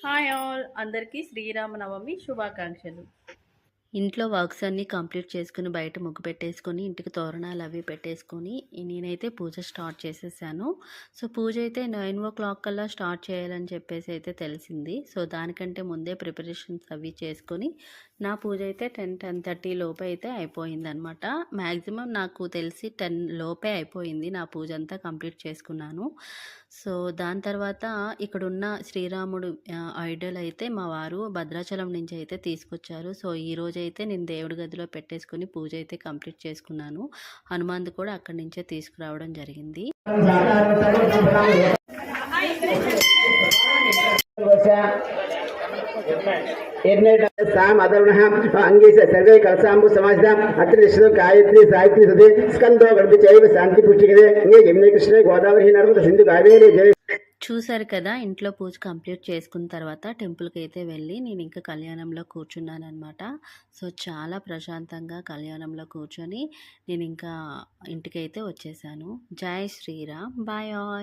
Hi all అందరికీ శ్రీరామనవమి శుభాకాంక్షలు. ఇంట్లో వర్క్స్ అన్నీ కంప్లీట్ చేసుకుని బయట ముగ్గు పెట్టేసుకొని ఇంటికి తోరణాలు అవి పెట్టేసుకొని నేనైతే పూజ స్టార్ట్ చేసేసాను. సో పూజ అయితే 9 కల్లా స్టార్ట్ చేయాలని చెప్పేసి అయితే తెలిసింది. సో దానికంటే ముందే ప్రిపరేషన్స్ అవి చేసుకొని నా పూజ అయితే 10-10:30 లోపే అయితే అయిపోయిందనమాట. మ్యాక్సిమం నాకు తెలిసి 10 లోపే అయిపోయింది. నా పూజ అంతా కంప్లీట్ చేసుకున్నాను. సో దాని తర్వాత ఇక్కడున్న శ్రీరాముడు ఐడల్ అయితే మా వారు భద్రాచలం నుంచి అయితే తీసుకొచ్చారు. సో ఈరోజు అయితే నేను దేవుడి గదిలో పెట్టేసుకుని పూజ అయితే కంప్లీట్ చేసుకున్నాను. హనుమాన్ది కూడా అక్కడి నుంచే తీసుకురావడం జరిగింది. अंगे सर्वे कलसांबु समाजदाम अत्र गायत्री सावित्री सदे स्कंदो गणपति चैव शांति पुष्टिकरे यमुने कृष्णे गोदावरी नर्मदा सिंधु कावेरी जय. చూసారు కదా, ఇంట్లో పూజ కంప్లీట్ చేసుకున్న తర్వాత టెంపుల్కి అయితే వెళ్ళి నేను ఇంకా కళ్యాణంలో కూర్చున్నాను అనమాట. సో చాలా ప్రశాంతంగా కళ్యాణంలో కూర్చొని నేను ఇంకా ఇంటికి అయితే వచ్చేసాను. జై శ్రీరామ్. Bye all.